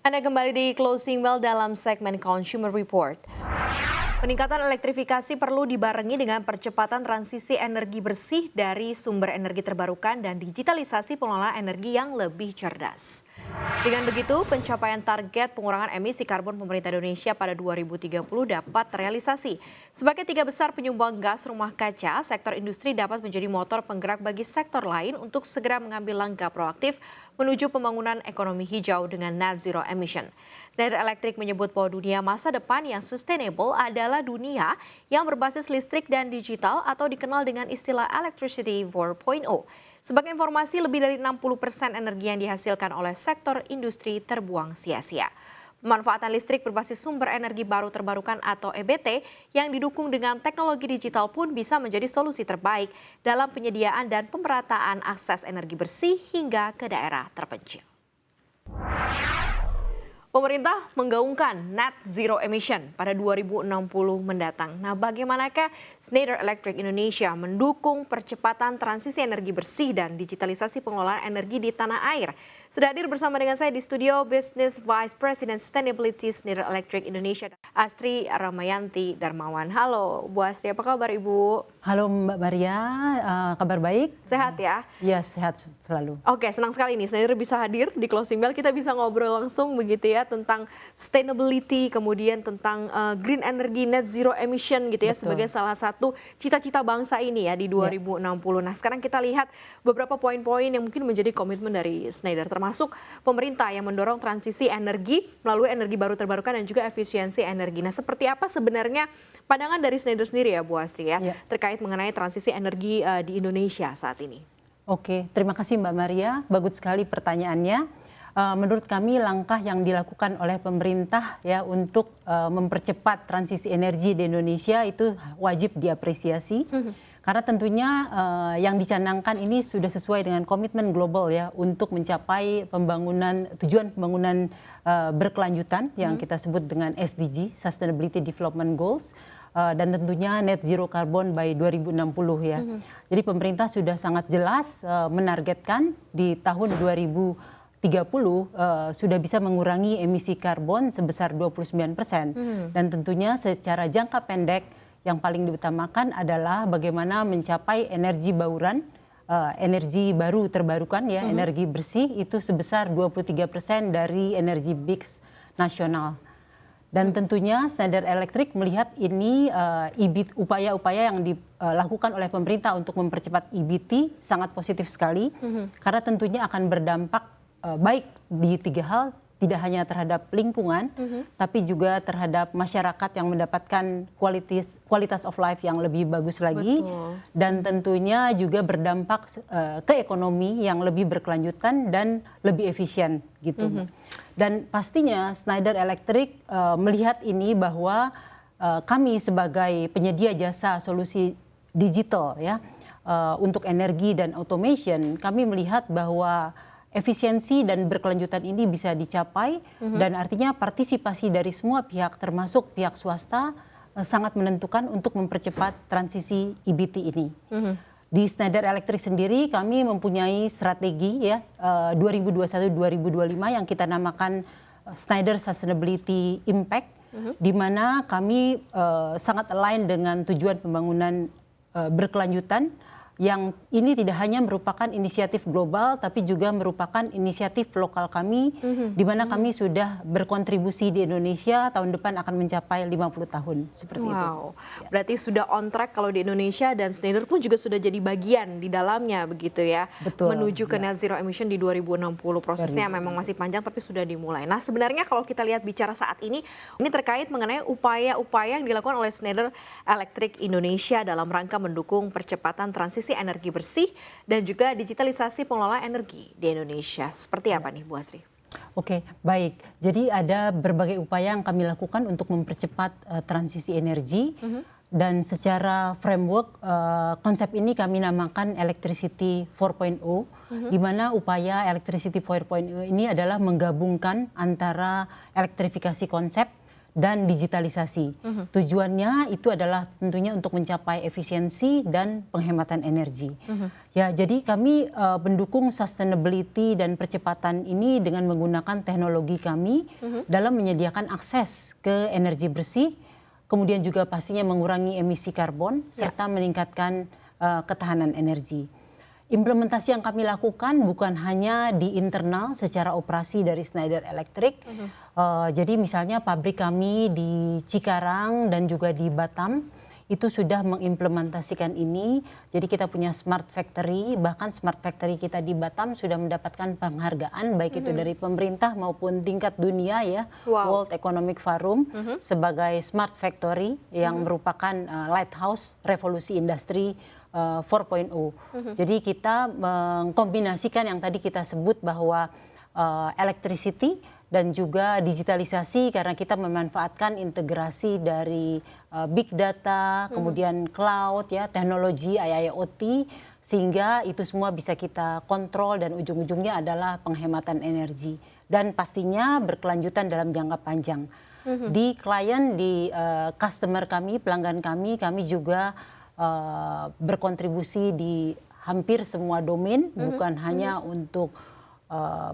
Anda kembali di Closing Bell dalam segmen Consumer Report. Peningkatan elektrifikasi perlu dibarengi dengan percepatan transisi energi bersih dari sumber energi terbarukan dan digitalisasi pengelolaan energi yang lebih cerdas. Dengan begitu, pencapaian target pengurangan emisi karbon pemerintah Indonesia pada 2030 dapat terrealisasi. Sebagai tiga besar penyumbang gas rumah kaca, sektor industri dapat menjadi motor penggerak bagi sektor lain untuk segera mengambil langkah proaktif menuju pembangunan ekonomi hijau dengan net zero emission. Schneider Electric menyebut bahwa dunia masa depan yang sustainable adalah dunia yang berbasis listrik dan digital atau dikenal dengan istilah Electricity 4.0. Sebagai informasi, lebih dari 60% energi yang dihasilkan oleh sektor industri terbuang sia-sia. Pemanfaatan listrik berbasis sumber energi baru terbarukan atau EBT yang didukung dengan teknologi digital pun bisa menjadi solusi terbaik dalam penyediaan dan pemerataan akses energi bersih hingga ke daerah terpencil. Pemerintah menggaungkan net zero emission pada 2060 mendatang. Nah, bagaimanakah Schneider Electric Indonesia mendukung percepatan transisi energi bersih dan digitalisasi pengelolaan energi di tanah air? Sudah hadir bersama dengan saya di studio Business Vice President Sustainability Schneider Electric Indonesia, Astri Ramayanti Darmawan. Halo, Bu Astri, apa kabar Ibu? Halo Mbak Maria, kabar baik? Sehat ya? Iya, sehat selalu. Oke, senang sekali nih Schneider bisa hadir di Closing Bell. Kita bisa ngobrol langsung begitu ya tentang sustainability, kemudian tentang green energy, net zero emission gitu ya. Betul. Sebagai salah satu cita-cita bangsa ini ya di 2060. Nah, sekarang kita lihat beberapa poin-poin yang mungkin menjadi komitmen dari Schneider, termasuk pemerintah yang mendorong transisi energi melalui energi baru terbarukan dan juga efisiensi energi. Nah, seperti apa sebenarnya pandangan dari Schneider sendiri ya Bu Astri ya, terkait mengenai transisi energi di Indonesia saat ini? Oke, terima kasih Mbak Maria, bagus sekali pertanyaannya. Menurut kami langkah yang dilakukan oleh pemerintah ya untuk mempercepat transisi energi di Indonesia itu wajib diapresiasi. Karena tentunya yang dicanangkan ini sudah sesuai dengan komitmen global ya untuk mencapai tujuan pembangunan berkelanjutan yang kita sebut dengan SDG, Sustainability Development Goals. Dan tentunya net zero carbon by 2060 ya. Jadi pemerintah sudah sangat jelas menargetkan di tahun 2030 sudah bisa mengurangi emisi karbon sebesar 29%. Dan tentunya secara jangka pendek yang paling diutamakan adalah bagaimana mencapai energi bauran, energi baru terbarukan ya, energi bersih itu sebesar 23% dari energi mix nasional. Dan tentunya Schneider Electric melihat ini upaya-upaya yang dilakukan oleh pemerintah untuk mempercepat EBT sangat positif sekali. Karena tentunya akan berdampak baik di tiga hal, tidak hanya terhadap lingkungan, tapi juga terhadap masyarakat yang mendapatkan kualitas of life yang lebih bagus lagi. Betul. Dan tentunya juga berdampak ke ekonomi yang lebih berkelanjutan dan lebih efisien gitu. Dan pastinya Schneider Electric melihat ini bahwa kami sebagai penyedia jasa solusi digital ya untuk energi dan automation, kami melihat bahwa efisiensi dan berkelanjutan ini bisa dicapai dan artinya partisipasi dari semua pihak termasuk pihak swasta sangat menentukan untuk mempercepat transisi EBT ini. Di Schneider Electric sendiri kami mempunyai strategi ya 2021-2025 yang kita namakan Schneider Sustainability Impact, di mana kami sangat align dengan tujuan pembangunan berkelanjutan yang ini tidak hanya merupakan inisiatif global tapi juga merupakan inisiatif lokal kami di mana kami sudah berkontribusi di Indonesia tahun depan akan mencapai 50 tahun seperti itu. Wow, berarti sudah on track kalau di Indonesia dan Schneider pun juga sudah jadi bagian di dalamnya begitu ya. Betul. Menuju ke net zero emission di 2060. Prosesnya memang masih panjang tapi sudah dimulai. Nah, sebenarnya kalau kita lihat bicara saat ini terkait mengenai upaya-upaya yang dilakukan oleh Schneider Electric Indonesia dalam rangka mendukung percepatan transisi energi bersih dan juga digitalisasi pengelolaan energi di Indonesia. Seperti apa nih Bu Astri? Oke, baik. Jadi ada berbagai upaya yang kami lakukan untuk mempercepat transisi energi dan secara framework konsep ini kami namakan Electricity 4.0 di mana upaya Electricity 4.0 ini adalah menggabungkan antara elektrifikasi konsep dan digitalisasi. Tujuannya itu adalah tentunya untuk mencapai efisiensi dan penghematan energi. Ya, jadi kami mendukung sustainability dan percepatan ini dengan menggunakan teknologi kami dalam menyediakan akses ke energi bersih, kemudian juga pastinya mengurangi emisi karbon serta meningkatkan ketahanan energi. Implementasi yang kami lakukan bukan hanya di internal secara operasi dari Schneider Electric. Jadi misalnya pabrik kami di Cikarang dan juga di Batam itu sudah mengimplementasikan ini. Jadi kita punya smart factory, bahkan smart factory kita di Batam sudah mendapatkan penghargaan baik itu dari pemerintah maupun tingkat dunia ya, World Economic Forum sebagai smart factory yang merupakan lighthouse revolusi industri 4.0. Jadi kita mengkombinasikan yang tadi kita sebut bahwa electricity dan juga digitalisasi karena kita memanfaatkan integrasi dari big data, kemudian cloud ya, teknologi IIoT sehingga itu semua bisa kita kontrol dan ujung-ujungnya adalah penghematan energi dan pastinya berkelanjutan dalam jangka panjang. Di klien, di customer kami, pelanggan kami juga berkontribusi di hampir semua domain, bukan hanya untuk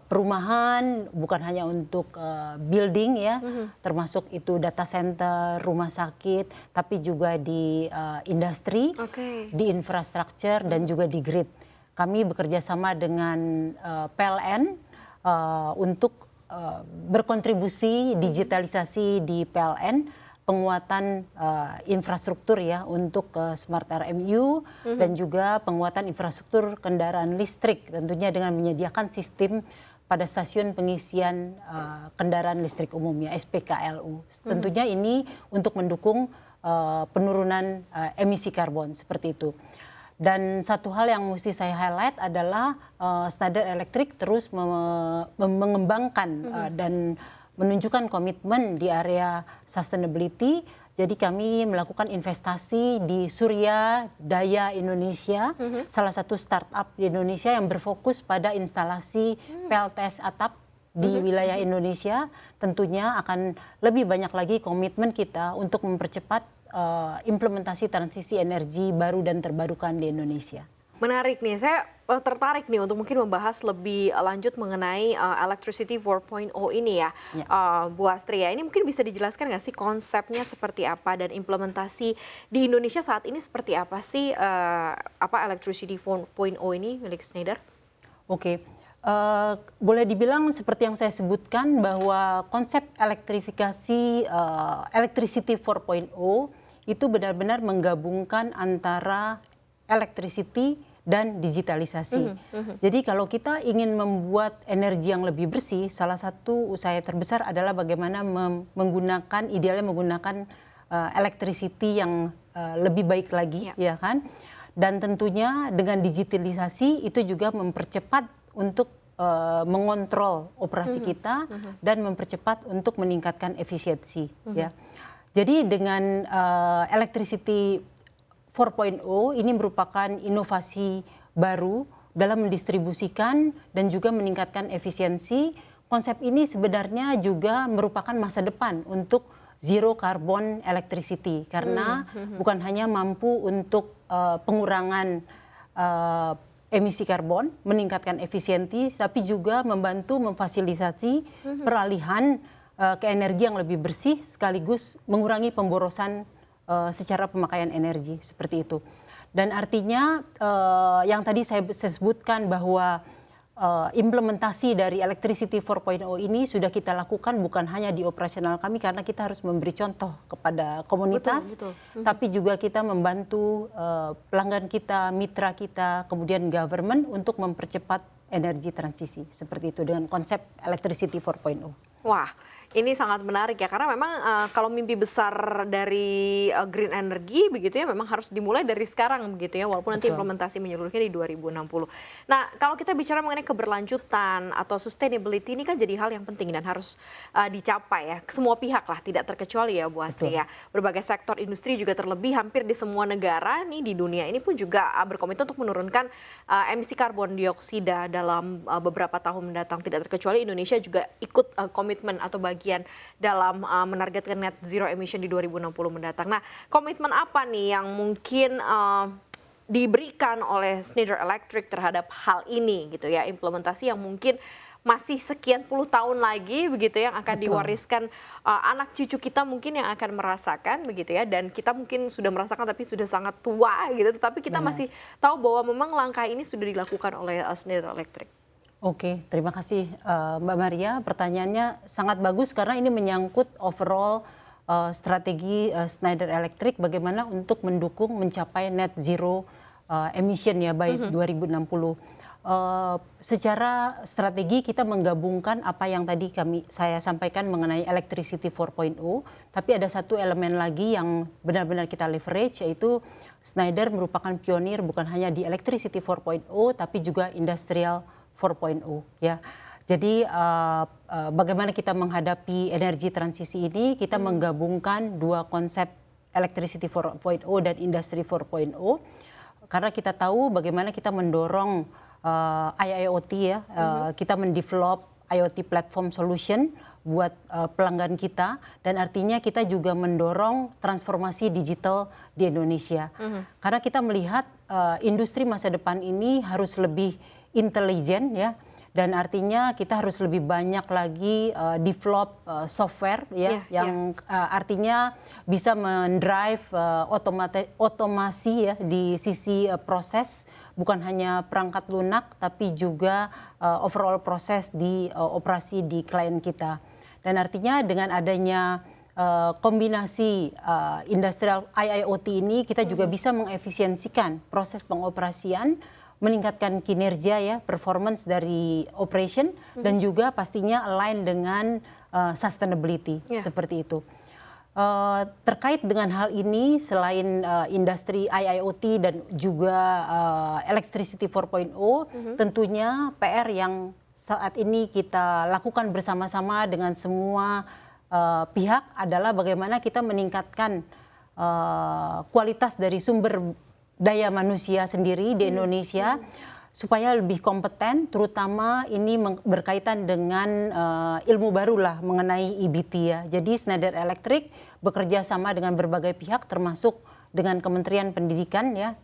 perumahan, bukan hanya untuk building ya, termasuk itu data center, rumah sakit, tapi juga di industri, di infrastruktur dan juga di grid. Kami bekerja sama dengan PLN untuk berkontribusi digitalisasi di PLN, penguatan infrastruktur ya untuk Smart RMU dan juga penguatan infrastruktur kendaraan listrik tentunya dengan menyediakan sistem pada stasiun pengisian kendaraan listrik umum ya SPKLU. Tentunya ini untuk mendukung penurunan emisi karbon seperti itu. Dan satu hal yang mesti saya highlight adalah Schneider Electric terus mengembangkan dan menunjukkan komitmen di area sustainability. Jadi kami melakukan investasi di Surya Daya Indonesia, salah satu startup di Indonesia yang berfokus pada instalasi PLTS atap di wilayah Indonesia. Tentunya akan lebih banyak lagi komitmen kita untuk mempercepat implementasi transisi energi baru dan terbarukan di Indonesia. Menarik nih, saya tertarik nih untuk mungkin membahas lebih lanjut mengenai Electricity 4.0 ini ya, Bu Astri ya. Ini mungkin bisa dijelaskan nggak sih konsepnya seperti apa dan implementasi di Indonesia saat ini seperti apa sih Electricity 4.0 ini milik Schneider? Oke, boleh dibilang seperti yang saya sebutkan bahwa konsep elektrifikasi Electricity 4.0 itu benar-benar menggabungkan antara electricity dan digitalisasi. Jadi kalau kita ingin membuat energi yang lebih bersih, salah satu upaya terbesar adalah bagaimana idealnya menggunakan electricity yang lebih baik lagi, ya kan? Dan tentunya dengan digitalisasi itu juga mempercepat untuk mengontrol operasi kita dan mempercepat untuk meningkatkan efisiensi. Ya. Jadi dengan electricity 4.0 ini merupakan inovasi baru dalam mendistribusikan dan juga meningkatkan efisiensi. Konsep ini sebenarnya juga merupakan masa depan untuk zero carbon electricity karena bukan hanya mampu untuk pengurangan emisi karbon, meningkatkan efisiensi, tapi juga membantu memfasilitasi peralihan ke energi yang lebih bersih sekaligus mengurangi pemborosan secara pemakaian energi seperti itu. Dan artinya yang tadi saya sebutkan bahwa implementasi dari Electricity 4.0 ini sudah kita lakukan bukan hanya di operasional kami karena kita harus memberi contoh kepada komunitas, tapi juga kita membantu pelanggan kita, mitra kita, kemudian government untuk mempercepat energi transisi seperti itu dengan konsep Electricity 4.0. Wah, ini sangat menarik ya karena memang kalau mimpi besar dari green energy begitu ya memang harus dimulai dari sekarang begitu ya walaupun nanti implementasi menyeluruhnya di 2060. Nah, kalau kita bicara mengenai keberlanjutan atau sustainability ini kan jadi hal yang penting dan harus dicapai ya. Semua pihak lah tidak terkecuali ya Bu Astri ya. Berbagai sektor industri juga terlebih hampir di semua negara nih di dunia ini pun juga berkomitmen untuk menurunkan emisi karbon dioksida dalam beberapa tahun mendatang. Tidak terkecuali Indonesia juga ikut komitmen atau bagian bagian dalam menargetkan net zero emission di 2060 mendatang. Nah, komitmen apa nih yang mungkin diberikan oleh Schneider Electric terhadap hal ini gitu ya, implementasi yang mungkin masih sekian puluh tahun lagi begitu yang akan diwariskan anak cucu kita mungkin yang akan merasakan begitu ya, dan kita mungkin sudah merasakan tapi sudah sangat tua gitu, tetapi kita masih tahu bahwa memang langkah ini sudah dilakukan oleh Schneider Electric. Oke, terima kasih Mbak Maria. Pertanyaannya sangat bagus karena ini menyangkut overall strategi Schneider Electric bagaimana untuk mendukung mencapai net zero emission ya by 2060. Secara strategi kita menggabungkan apa yang tadi saya sampaikan mengenai Electricity 4.0, tapi ada satu elemen lagi yang benar-benar kita leverage, yaitu Schneider merupakan pionir bukan hanya di Electricity 4.0 tapi juga Industrial 4.0 ya. Jadi bagaimana kita menghadapi energi transisi ini, kita menggabungkan dua konsep Electricity 4.0 dan Industry 4.0 karena kita tahu bagaimana kita mendorong IIoT ya, kita mendevelop IoT platform solution buat pelanggan kita, dan artinya kita juga mendorong transformasi digital di Indonesia. Karena kita melihat industri masa depan ini harus lebih intelijen ya, dan artinya kita harus lebih banyak lagi develop software ya, yang artinya bisa mendrive otomasi ya di sisi proses, bukan hanya perangkat lunak tapi juga overall proses di operasi di klien kita. Dan artinya dengan adanya kombinasi industrial IIoT ini kita juga bisa mengefisiensikan proses pengoperasian, meningkatkan kinerja ya, performance dari operation, dan juga pastinya align dengan sustainability seperti itu. Terkait dengan hal ini, selain industri IIoT dan juga Electricity 4.0, tentunya PR yang saat ini kita lakukan bersama-sama dengan semua pihak adalah bagaimana kita meningkatkan kualitas dari sumber daya manusia sendiri di Indonesia supaya lebih kompeten, terutama ini berkaitan dengan ilmu baru lah mengenai EBT ya. Jadi Schneider Electric bekerja sama dengan berbagai pihak termasuk dengan Kementerian Pendidikan ya,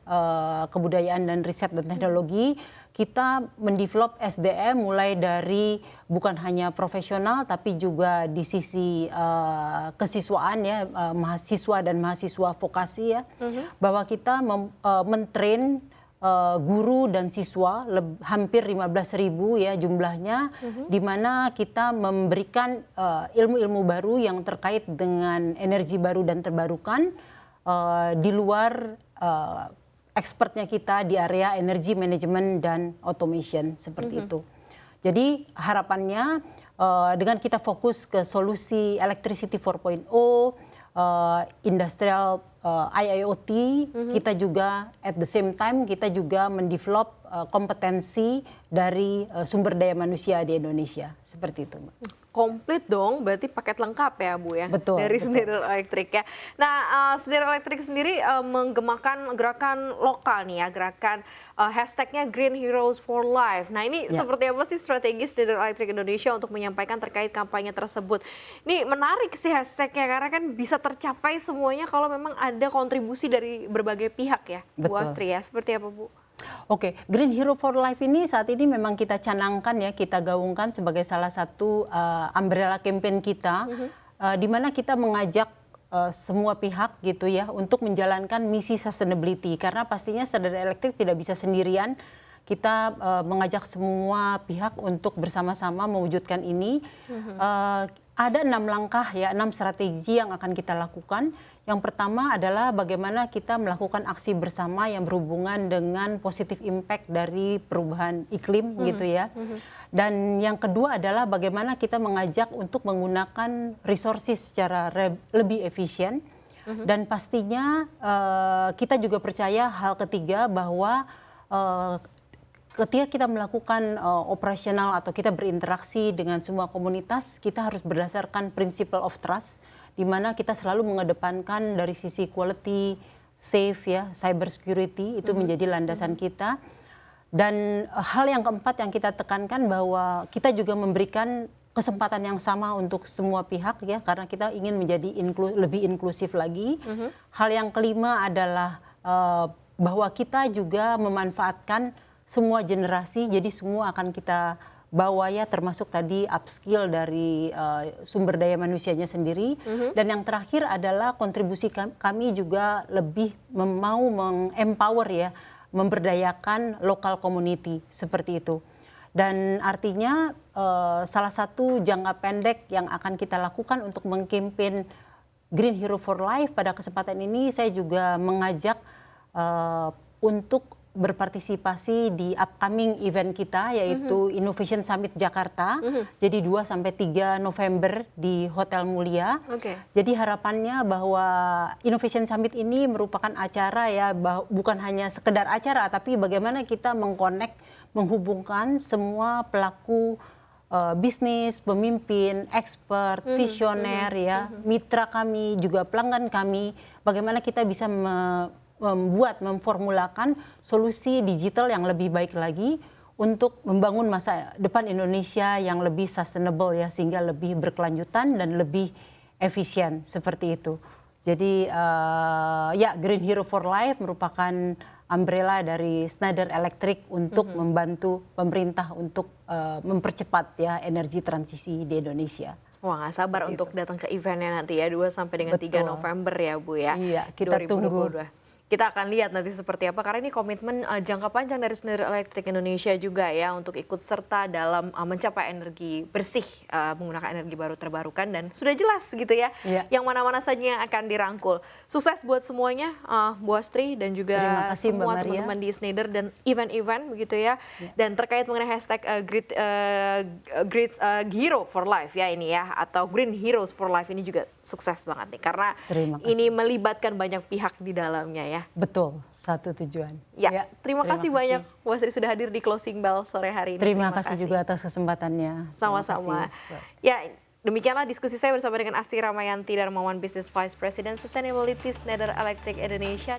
Kebudayaan dan Riset dan Teknologi. Kita mendevelop SDM mulai dari bukan hanya profesional tapi juga di sisi kesiswaan ya, mahasiswa dan mahasiswa vokasi ya, bahwa kita mentrain guru dan siswa hampir 15.000 ya jumlahnya, di mana kita memberikan ilmu-ilmu baru yang terkait dengan energi baru dan terbarukan di luar expertnya kita di area energy management dan automation seperti itu. Jadi harapannya dengan kita fokus ke solusi Electricity 4.0, industrial IIoT, kita juga at the same time kita juga mendevelop kompetensi dari sumber daya manusia di Indonesia seperti itu, Mbak. Komplit dong, berarti paket lengkap ya Bu ya, Betul, dari betul. Schneider Electric ya. Nah, Schneider Electric sendiri menggemakan gerakan lokal nih ya, gerakan hashtagnya Green Heroes for Life. Nah ini seperti apa sih strategi Schneider Electric Indonesia untuk menyampaikan terkait kampanye tersebut? Ini menarik sih hashtagnya karena kan bisa tercapai semuanya kalau memang ada kontribusi dari berbagai pihak ya, Bu Astri ya. Seperti apa Bu? Oke, Green Hero for Life ini saat ini memang kita canangkan ya, kita gaungkan sebagai salah satu umbrella campaign kita, di mana kita mengajak semua pihak gitu ya untuk menjalankan misi sustainability, karena pastinya Schneider Electric tidak bisa sendirian. Kita mengajak semua pihak untuk bersama-sama mewujudkan ini. Ada 6 langkah ya, 6 strategi yang akan kita lakukan. Yang pertama adalah bagaimana kita melakukan aksi bersama yang berhubungan dengan positive impact dari perubahan iklim gitu ya. Dan yang kedua adalah bagaimana kita mengajak untuk menggunakan resources secara lebih efisien. Dan pastinya kita juga percaya hal ketiga bahwa ketika kita melakukan operasional atau kita berinteraksi dengan semua komunitas, kita harus berdasarkan principle of trust, di mana kita selalu mengedepankan dari sisi quality, safe ya, cyber security itu menjadi landasan kita. Dan hal yang keempat yang kita tekankan bahwa kita juga memberikan kesempatan yang sama untuk semua pihak ya, karena kita ingin menjadi lebih inklusif lagi. Hal yang kelima adalah bahwa kita juga memanfaatkan semua generasi, jadi semua akan kita bawa ya, termasuk tadi upskill dari sumber daya manusianya sendiri. Dan yang terakhir adalah kontribusi kami juga lebih mau meng-empower ya, memberdayakan lokal community seperti itu. Dan artinya salah satu jangka pendek yang akan kita lakukan untuk mengkampanye Green Hero for Life pada kesempatan ini, saya juga mengajak untuk berpartisipasi di upcoming event kita, yaitu Innovation Summit Jakarta. Jadi 2-3 November di Hotel Mulia. Jadi harapannya bahwa Innovation Summit ini merupakan acara ya, bukan hanya sekedar acara, tapi bagaimana kita menghubungkan semua pelaku bisnis, pemimpin, expert, visioner ya, mitra kami, juga pelanggan kami, bagaimana kita bisa memformulakan solusi digital yang lebih baik lagi untuk membangun masa depan Indonesia yang lebih sustainable ya, sehingga lebih berkelanjutan dan lebih efisien seperti itu. Jadi ya, Green Hero for Life merupakan umbrella dari Schneider Electric untuk membantu pemerintah untuk mempercepat ya energi transisi di Indonesia. Wah, nggak sabar untuk datang ke eventnya nanti ya, 2 sampai dengan 3 November ya Bu ya. Iya, kita 2022. tunggu. Kita akan lihat nanti seperti apa, karena ini komitmen jangka panjang dari Schneider Electric Indonesia juga ya, untuk ikut serta dalam mencapai energi bersih, menggunakan energi baru terbarukan, dan sudah jelas gitu ya, yang mana-mana saja yang akan dirangkul. Sukses buat semuanya, Bu Astri dan juga semua teman-teman di Schneider dan event-event begitu ya. Dan terkait mengenai hashtag Great Hero for Life ya ini ya, atau Green Heroes for Life ini juga sukses banget nih, karena ini melibatkan banyak pihak di dalamnya ya. Betul, satu tujuan. Ya, terima kasih banyak Bu Astri sudah hadir di Closing Bell sore hari ini. Terima kasih juga atas kesempatannya. Sama-sama. Ya, demikianlah diskusi saya bersama dengan Asti Ramayanti dan Mawan Business Vice President Sustainability Schneider Electric Indonesia.